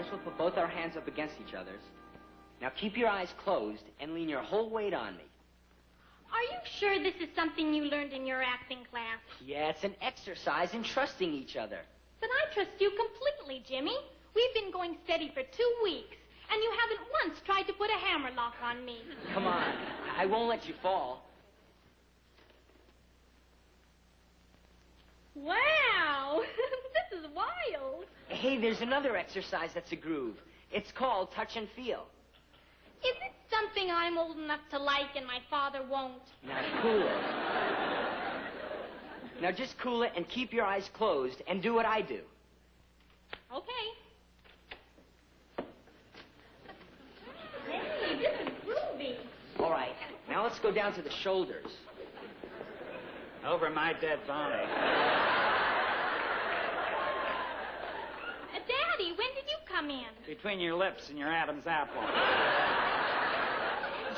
We'll put both our hands up against each other's. Now keep your eyes closed and lean your whole weight on me. Are you sure this is something you learned in your acting class? Yeah, it's an exercise in trusting each other. Then I trust you completely, Jimmy. We've been going steady for 2 weeks, and you haven't once tried to put a hammerlock on me. Come on, I won't let you fall. Wow, this is wild. Hey, there's another exercise that's a groove. It's called touch and feel. Is it something I'm old enough to like and my father won't? Now, cool it. Now, just cool it and keep your eyes closed and do what I do. Okay. Hey, this is groovy. All right, now let's go down to the shoulders. Over my dead body. Daddy, when did you come in? Between your lips and your Adam's apple.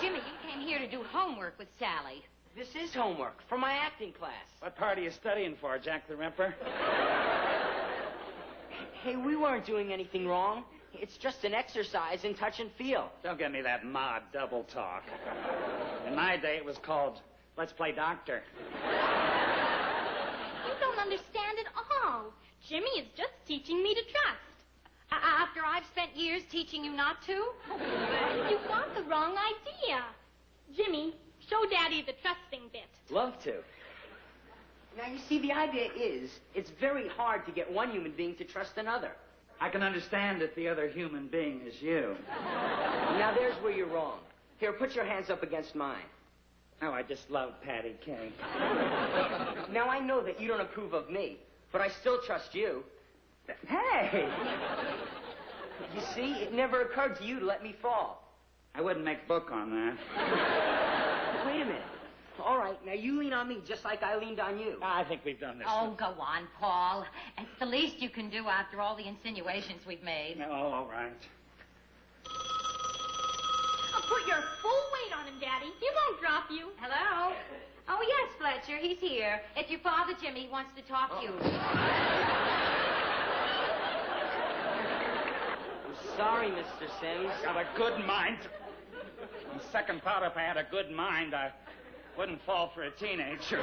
Jimmy, you came here to do homework with Sally. This is homework for my acting class. What part are you studying for, Jack the Ripper? Hey, we weren't doing anything wrong. It's just an exercise in touch and feel. Don't give me that mod double talk. In my day, it was called Let's Play Doctor. You don't understand at all. Jimmy is just teaching me to trust. After I've spent years teaching you not to? You've got the wrong idea. Jimmy, show Daddy the trusting bit. Love to. Now, you see, the idea is, it's very hard to get one human being to trust another. I can understand that the other human being is you. Now, there's where you're wrong. Here, put your hands up against mine. Oh, I just love patty cake. Now, I know that you don't approve of me, but I still trust you. Hey! You see, it never occurred to you to let me fall. I wouldn't make book on that. Wait a minute. All right, now you lean on me just like I leaned on you. I think we've done this. Oh, go on, Paul. It's the least you can do after all the insinuations we've made. Oh, all right. Put your full weight on him, Daddy. He won't drop you. Hello? Oh, yes, Fletcher, he's here. It's your father, Jimmy. He wants to talk to you. I'm sorry, Mr. Sims. I got a good mind. On second thought, if I had a good mind, I wouldn't fall for a teenager.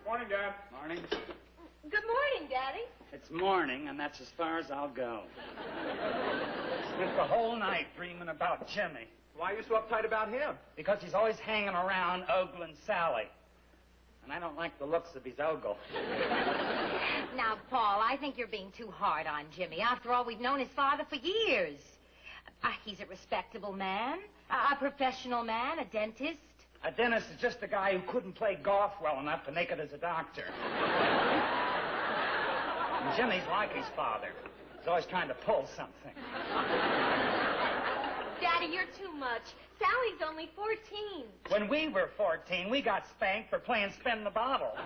Morning, Dad. Morning. Good morning, Daddy. It's morning, and that's as far as I'll go. Spent the whole night dreaming about Jimmy. Why are you so uptight about him? Because he's always hanging around ogling Sally. And I don't like the looks of his ogle. Now, Paul, I think you're being too hard on Jimmy. After all, we've known his father for years. He's a respectable man, a professional man, a dentist. A dentist is just a guy who couldn't play golf well enough to make it as a doctor. And Jimmy's like his father. He's always trying to pull something. Daddy, you're too much. Sally's only 14. When we were 14, we got spanked for playing spin the bottle.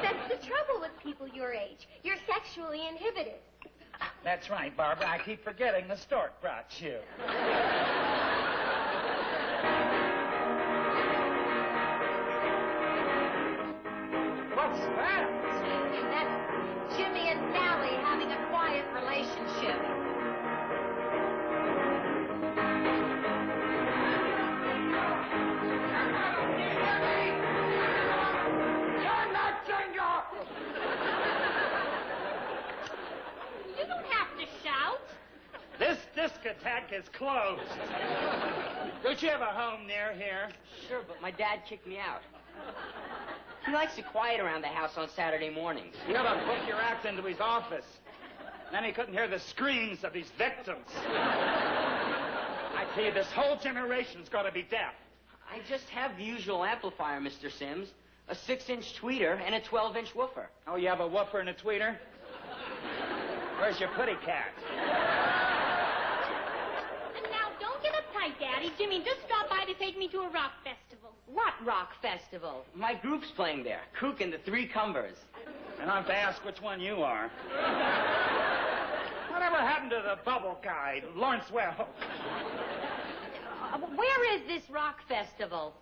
That's the trouble with people your age. You're sexually inhibited. That's right, Barbara. I keep forgetting the stork brought you. What's that? That's Jimmy and Sally having a quiet is closed. Don't you have a home near here? Sure, but my dad kicked me out. He likes to quiet around the house on Saturday mornings. You ought to book your act into his office. Then he couldn't hear the screams of his victims. I tell you, this whole generation's got to be deaf. I just have the usual amplifier, Mr. Sims. A 6-inch tweeter and a 12-inch woofer. Oh, you have a woofer and a tweeter? Where's your putty cat? And now, don't get uptight, Daddy. Jimmy just dropped by to take me to a rock festival. What rock festival? My group's playing there. Kook and the Three Cumbers. And I have to ask which one you are. Whatever happened to the bubble guy, Lawrence Wells? Where is this rock festival?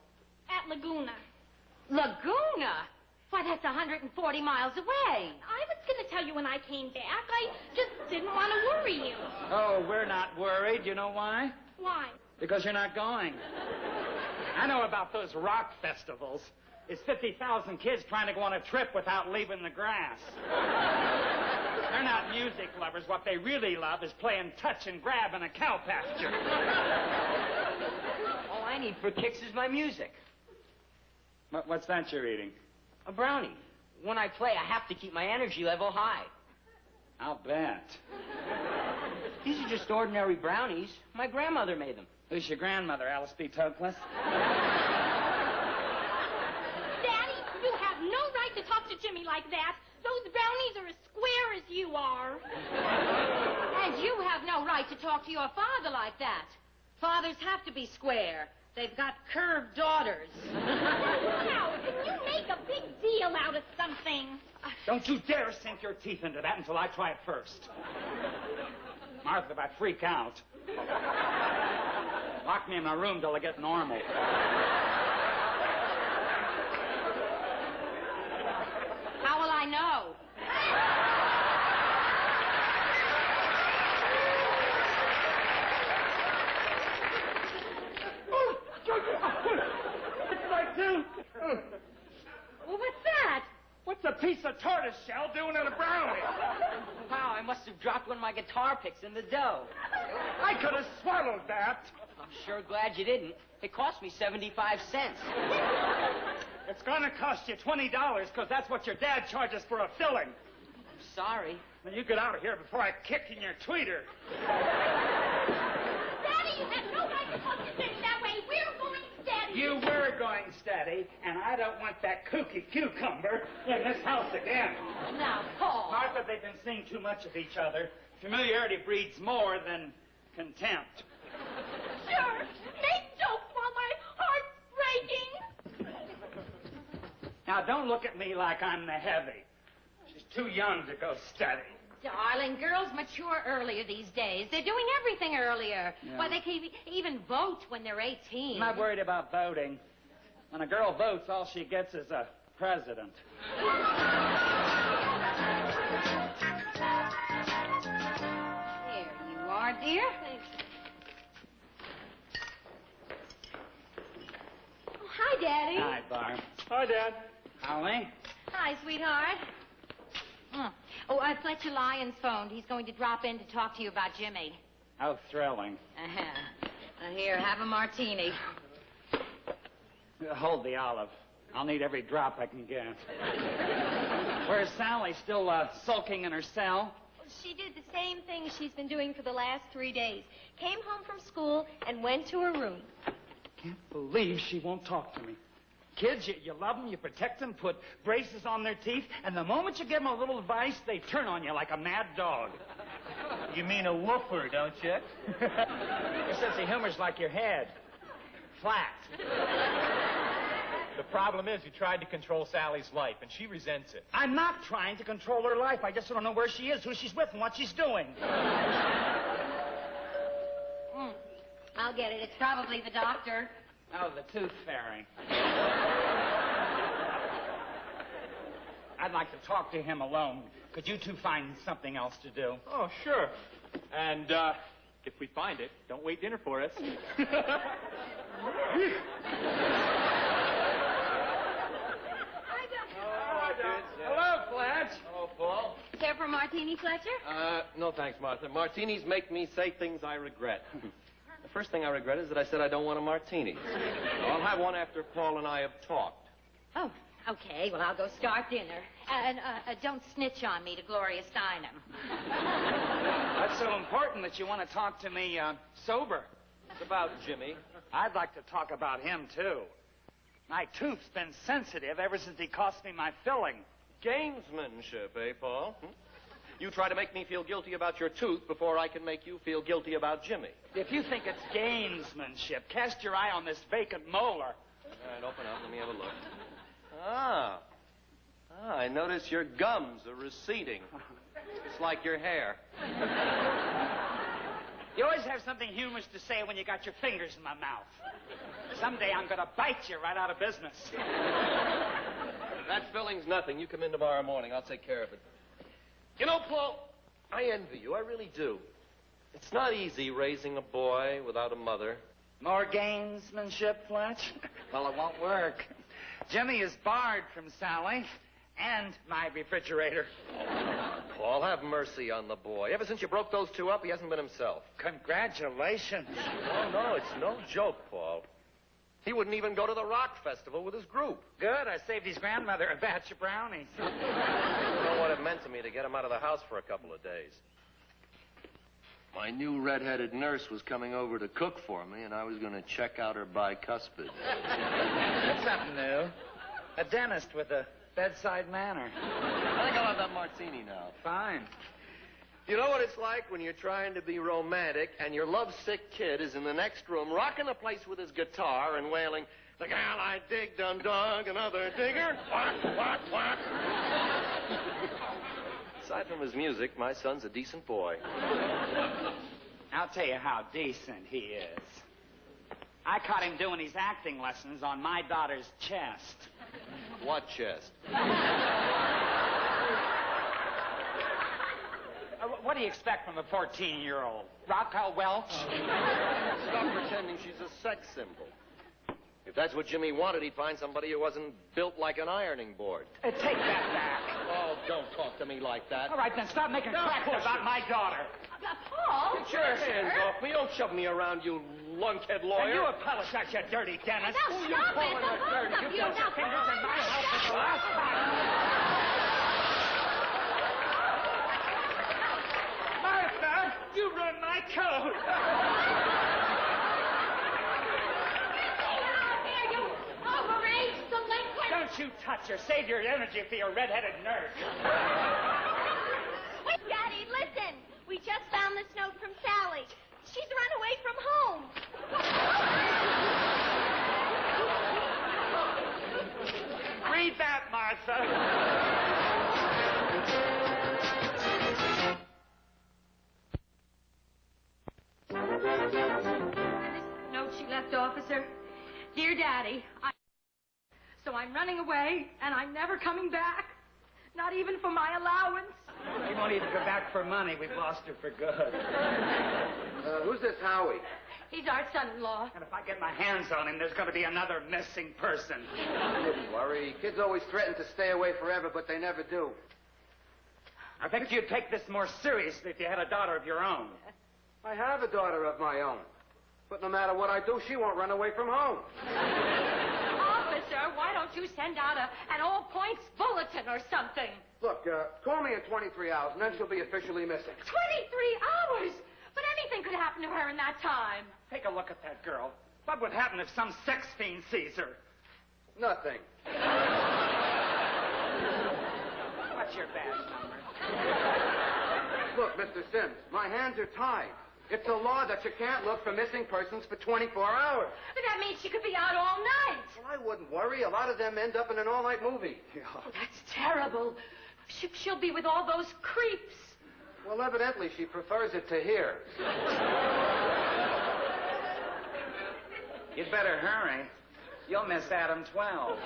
At Laguna. Laguna? Why, that's 140 miles away. I was going to tell you when I came back. I just didn't want to worry you. Oh, we're not worried. You know why? Why? Because you're not going. I know about those rock festivals. It's 50,000 kids trying to go on a trip without leaving the grass. They're not music lovers. What they really love is playing touch and grab in a cow pasture. All I need for kicks is my music. What's that you're eating? A brownie. When I play, I have to keep my energy level high. I'll bet. These are just ordinary brownies. My grandmother made them. Who's your grandmother, Alice B. Toklas? Daddy, you have no right to talk to Jimmy like that. Those brownies are as square as you are. And you have no right to talk to your father like that. Fathers have to be square. They've got curved daughters. Now, can you make a big deal out of something? Don't you dare sink your teeth into that until I try it first. Martha, if I freak out, lock me in my room till I get normal. How will I know? What's I do? Well, what's that? What's a piece of tortoise shell doing in a brownie? Wow, I must have dropped one of my guitar picks in the dough. I could have swallowed that. I'm sure glad you didn't. It cost me 75 cents. It's going to cost you $20 because that's what your dad charges for a filling. I'm sorry. Now, you get out of here before I kick in your tweeter. Daddy, you have no right to talk to Jimmy that way. We're going steady. You were going steady, and I don't want that kooky cucumber in this house again. Now, Paul. Martha, they've been seeing too much of each other. Familiarity breeds more than contempt. Sure. Make jokes while my heart's breaking. Now, don't look at me like I'm the heavy. She's too young to go steady. Darling, girls mature earlier these days. They're doing everything earlier. Yeah. Why, they can even vote when they're 18. I'm not worried about voting. When a girl votes, all she gets is a president. There you are, dear. Thanks. Oh, hi, Daddy. Hi, Barb. Hi, Dad. Holly? Hi, sweetheart. Oh, Fletcher Lyons phoned. He's going to drop in to talk to you about Jimmy. How thrilling. Here, have a martini. Hold the olive. I'll need every drop I can get. Where's Sally? Still sulking in her cell? She did the same thing she's been doing for the last 3 days. Came home from school and went to her room. Can't believe she won't talk to me. Kids, you love them, you protect them, put braces on their teeth, and the moment you give them a little advice, they turn on you like a mad dog. You mean a woofer, don't you? Your sense of humor's like your head. Flat. The problem is you tried to control Sally's life, and she resents it. I'm not trying to control her life. I just don't know where she is, who she's with, and what she's doing. I'll get it. It's probably the doctor. Oh, the tooth fairy. I'd like to talk to him alone. Could you two find something else to do? Oh, sure. And, if we find it, don't wait dinner for us. Hello, Fletch. Oh, Paul. Care for martini, Fletcher? No thanks, Martha. Martinis make me say things I regret. The first thing I regret is that I said I don't want a martini. I'll have one after Paul and I have talked. Oh, okay. Well, I'll go start dinner. And don't snitch on me to Gloria Steinem. That's so important that you want to talk to me sober. It's about Jimmy. I'd like to talk about him, too. My tooth's been sensitive ever since he cost me my filling. Gamesmanship, eh, Paul? You try to make me feel guilty about your tooth before I can make you feel guilty about Jimmy. If you think it's gamesmanship, cast your eye on this vacant molar. All right, open up. Let me have a look. Ah, I notice your gums are receding. Just like your hair. You always have something humorous to say when you got your fingers in my mouth. Someday I'm going to bite you right out of business. That filling's nothing. You come in tomorrow morning. I'll take care of it. You know, Paul, I envy you. I really do. It's not easy raising a boy without a mother. More gamesmanship, Fletch? Well, it won't work. Jimmy is barred from Sally and my refrigerator. Paul, have mercy on the boy. Ever since you broke those two up, he hasn't been himself. Congratulations. No, it's no joke, Paul. He wouldn't even go to the rock festival with his group. Good. I saved his grandmother a batch of brownies. You know what it meant to me to get him out of the house for a couple of days. My new red-headed nurse was coming over to cook for me, and I was going to check out her bicuspid. That's something new. A dentist with a bedside manner. I think I'll have that martini now. Fine. You know what it's like when you're trying to be romantic and your lovesick kid is in the next room rocking the place with his guitar and wailing, "The gal I dig done dug another digger." Whack, whack, whack. Aside from his music, my son's a decent boy. I'll tell you how decent he is. I caught him doing his acting lessons on my daughter's chest. What chest? What do you expect from a 14-year-old? Rocco Welch? Stop pretending she's a sex symbol. If that's what Jimmy wanted, he'd find somebody who wasn't built like an ironing board. Take that back. Oh, don't talk to me like that. All right, then stop making cracks about my daughter. Paul? Get your hands off me. Don't shove me around, you lunkhead lawyer. And you apologize, you dirty dentist. Now Who you stop calling it. a dirty? You got your fingers in my house for the last time. Martha, you ruined my coat. Don't you touch her. Save your energy for your red-headed nurse. Wait, Daddy, listen. We just found this note from Sally. She's run away from home. Read that, Martha. This note she left, officer. Dear Daddy, So I'm running away, and I'm never coming back. Not even for my allowance. We won't even go back for money. We've lost her for good. Who's this Howie? He's our son-in-law. And if I get my hands on him, there's going to be another missing person. Don't worry. Kids always threaten to stay away forever, but they never do. I think you'd take this more seriously if you had a daughter of your own. I have a daughter of my own. But no matter what I do, she won't run away from home. Officer, why don't you send out an all-points bulletin or something? Look, call me in 23 hours, and then she'll be officially missing. 23 hours? But anything could happen to her in that time. Take a look at that girl. What would happen if some sex fiend sees her? Nothing. What's your badge number? Look, Mr. Sims, my hands are tied. It's a law that you can't look for missing persons for 24 hours. But that means she could be out all night. Well, I wouldn't worry. A lot of them end up in an all-night movie. Oh, that's terrible. She'll be with all those creeps. Well, evidently she prefers it to here. You'd better hurry. You'll miss Adam 12.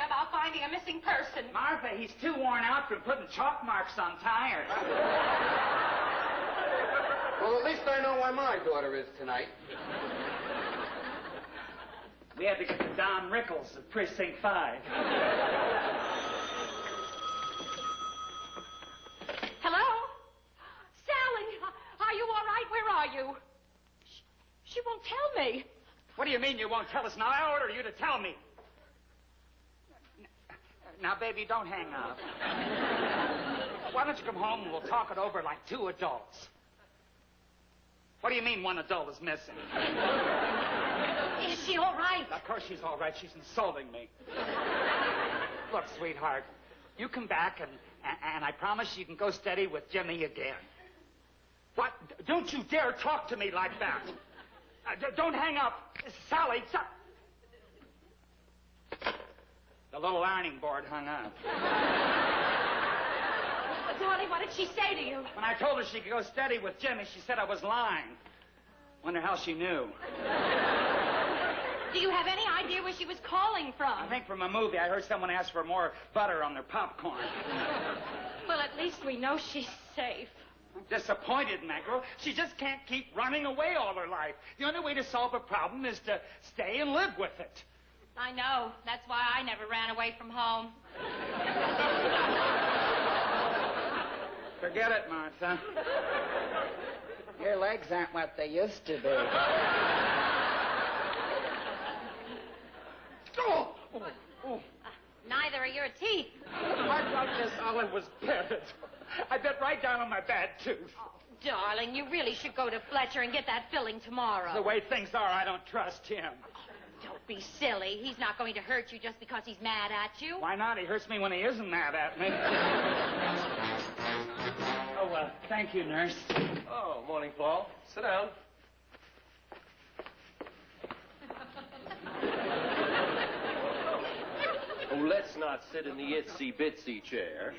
About finding a missing person. Martha, he's too worn out from putting chalk marks on tires. Well, at least I know where my daughter is tonight. We had to get to Don Rickles of Precinct 5. Hello? Sally, are you all right? Where are you? She won't tell me. What do you mean you won't tell us? Now, I order you to tell me. Now, baby, don't hang up. Why don't you come home and we'll talk it over like two adults? What do you mean one adult is missing? Is she all right? Of course she's all right. She's insulting me. Look, sweetheart, you come back and I promise you can go steady with Jimmy again. What? Don't you dare talk to me like that. Don't hang up. Sally, The little ironing board hung up. Darling, what did she say to you? When I told her she could go steady with Jimmy, she said I was lying. Wonder how she knew. Do you have any idea where she was calling from? I think from a movie. I heard someone ask for more butter on their popcorn. Well, at least we know she's safe. I'm disappointed in that girl. She just can't keep running away all her life. The only way to solve a problem is to stay and live with it. I know. That's why I never ran away from home. Forget it, Martha. Your legs aren't what they used to be. Neither are your teeth. I guess Ellen was bad. I bit right down on my bad tooth. Oh, darling, you really should go to Fletcher and get that filling tomorrow. The way things are, I don't trust him. Don't be silly. He's not going to hurt you just because he's mad at you. Why not? He hurts me when he isn't mad at me. Oh, thank you, nurse. Oh, morning, Paul. Sit down. Oh, let's not sit in the itsy-bitsy chair.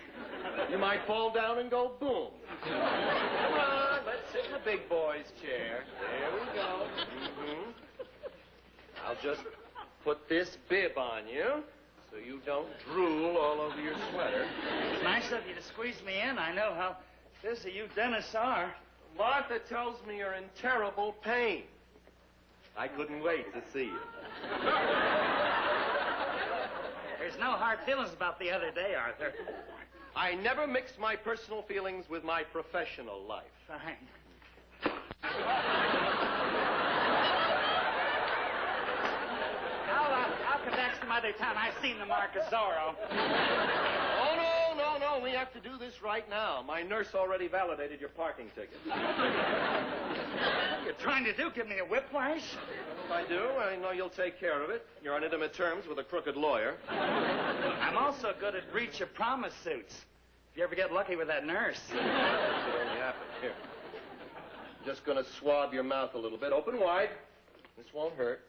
You might fall down and go boom. Come on, let's sit in the big boy's chair. There we go. Mm-hmm. I'll just put this bib on you so you don't drool all over your sweater. It's nice of you to squeeze me in. I know how busy you dentists are. Martha tells me you're in terrible pain. I couldn't wait to see you. There's no hard feelings about the other day, Arthur. I never mix my personal feelings with my professional life. Fine. I'll come back some other time. I've seen the mark of Zorro. Oh, no. We have to do this right now. My nurse already validated your parking ticket. What are you trying to do? Give me a whiplash? If I do, I know you'll take care of it. You're on intimate terms with a crooked lawyer. I'm also good at breach of promise suits. If you ever get lucky with that nurse. It only happened. Here. Just going to swab your mouth a little bit. Open wide. This won't hurt.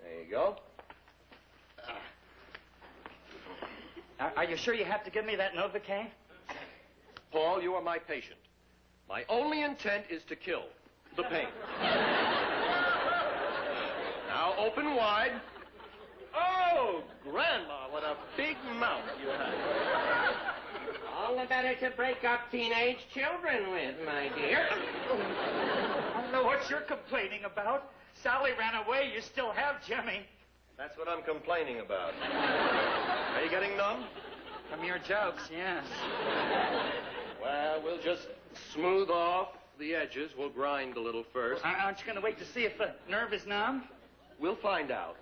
There you go. Are you sure you have to give me that Novocaine? Paul, you are my patient. My only intent is to kill the pain. Now open wide. Oh, Grandma, what a big mouth you have. All the better to break up teenage children with, my dear. I don't know what you're complaining about. Sally ran away. You still have Jimmy. That's what I'm complaining about. Are you getting numb? From your jokes, yes. Well, we'll just smooth off the edges. We'll grind a little first. Aren't you going to wait to see if the nerve is numb? We'll find out.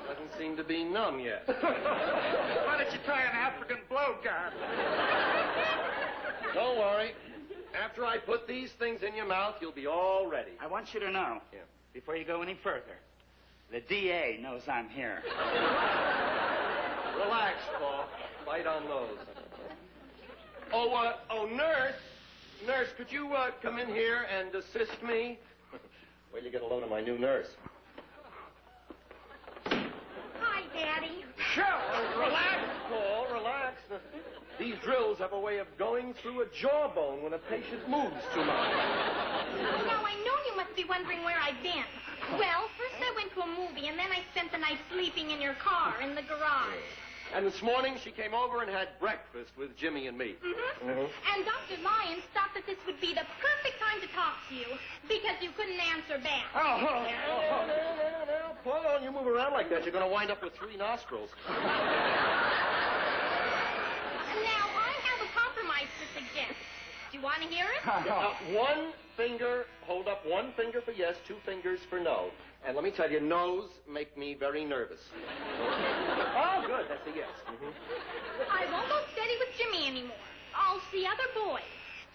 Doesn't seem to be numb yet. Why don't you try an African blowgun? Don't worry. After I put these things in your mouth, you'll be all ready. I want you to know, before you go any further, the DA knows I'm here. Relax, Paul. Bite on those. Oh, nurse. Nurse, could you come in here and assist me? Wait till you get a load of my new nurse. Hi, Daddy. Sure. Relax, Paul. Relax. These drills have a way of going through a jawbone when a patient moves too much. Oh, now I know you must be wondering where I've been. Well, first I went to a movie, and then I spent the night sleeping in your car in the garage. And this morning she came over and had breakfast with Jimmy and me. And Dr. Lyons thought that this would be the perfect time to talk to you because you couldn't answer back. No, Paul, don't you move around like that. You're going to wind up with 3 nostrils. Now, I have a compromise to suggest. Do you want to hear it? Hold up 1 finger for yes, 2 fingers for no. And let me tell you, no's make me very nervous. Oh, good, that's a yes. I won't go steady with Jimmy anymore. I'll see other boys,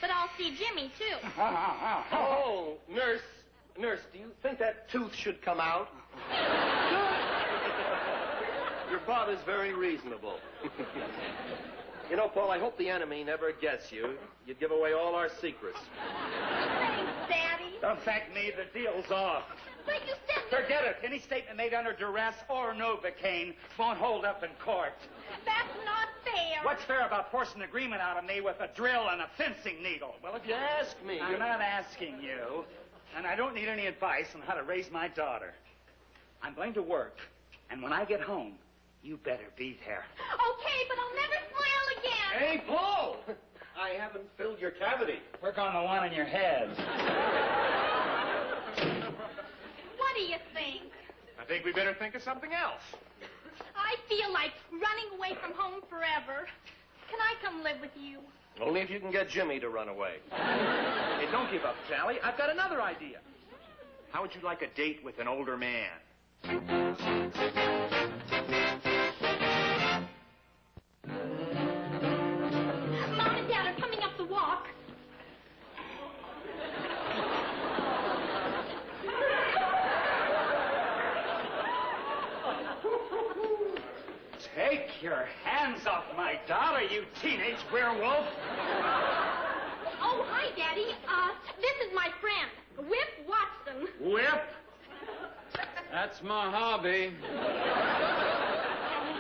but I'll see Jimmy, too. Oh, nurse, do you think that tooth should come out? Your father's very reasonable. You know, Paul, I hope the enemy never gets you. You'd give away all our secrets. Thanks, Daddy. Don't thank me. The deal's off. But you said... Forget it. Any statement made under duress or Novocaine won't hold up in court. That's not fair. What's fair about forcing agreement out of me with a drill and a fencing needle? Well, if you ask me... I'm not asking you, and I don't need any advice on how to raise my daughter. I'm going to work, and when I get home, you better be there. Okay, but I'll never smile again. Hey, Paul! I haven't filled your cavity. Work on the one in your head. What do you think? I think we better think of something else. I feel like running away from home forever. Can I come live with you? Only if you can get Jimmy to run away. Hey, don't give up, Sally. I've got another idea. How would you like a date with an older man? Mom and Dad are coming up the walk. Take your hands off my daughter, you teenage werewolf. Oh, hi, Daddy. This is my friend, Whip Watson. Whip? That's my hobby.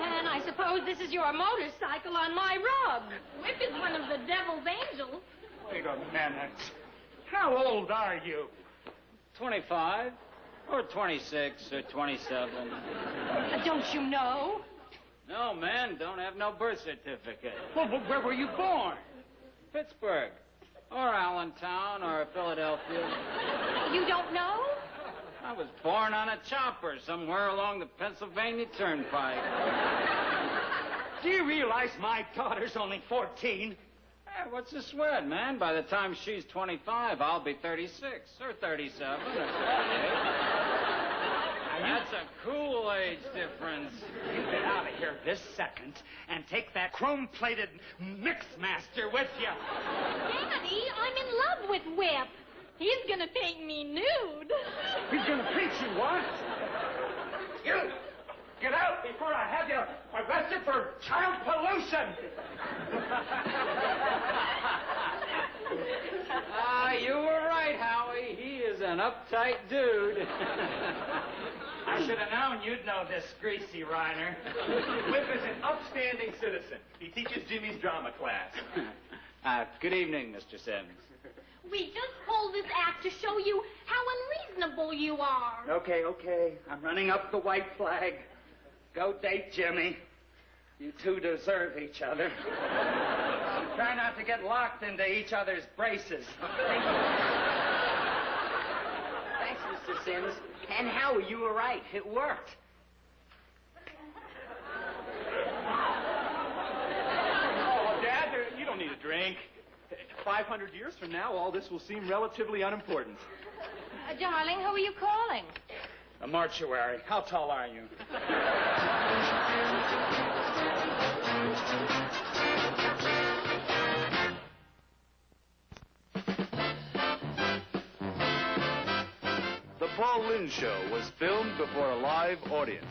And I suppose this is your motorcycle on my rug. Whip is one of the devil's angels. Wait a minute. How old are you? 25, or 26, or 27. Don't you know? No, man, don't have no birth certificate. Well, where were you born? Pittsburgh, or Allentown, or Philadelphia. You don't know? I was born on a chopper somewhere along the Pennsylvania Turnpike. Do you realize my daughter's only 14? Hey, what's the sweat, man? By the time she's 25, I'll be 36, or 37, or 38. That's a cool age difference. You get out of here this second and take that chrome-plated mixmaster with you. Daddy, I'm in love with Whip. He's gonna paint me nude. He's gonna paint you what? You! Get out before I have you arrested for child pollution! You were right, Howie. He is an uptight dude. I should have known you'd know this greasy Reiner. Whip is an upstanding citizen. He teaches Jimmy's drama class. Good evening, Mr. Sims. We just pulled this act to show you how unreasonable you are. Okay. I'm running up the white flag. Go date Jimmy. You two deserve each other. Try not to get locked into each other's braces. Thanks, Mr. Sims. And Howie, you were right. It worked. Oh, Dad, you don't need a drink. 500 years from now, all this will seem relatively unimportant. Darling, who are you calling? A mortuary. How tall are you? The Paul Lynde Show was filmed before a live audience.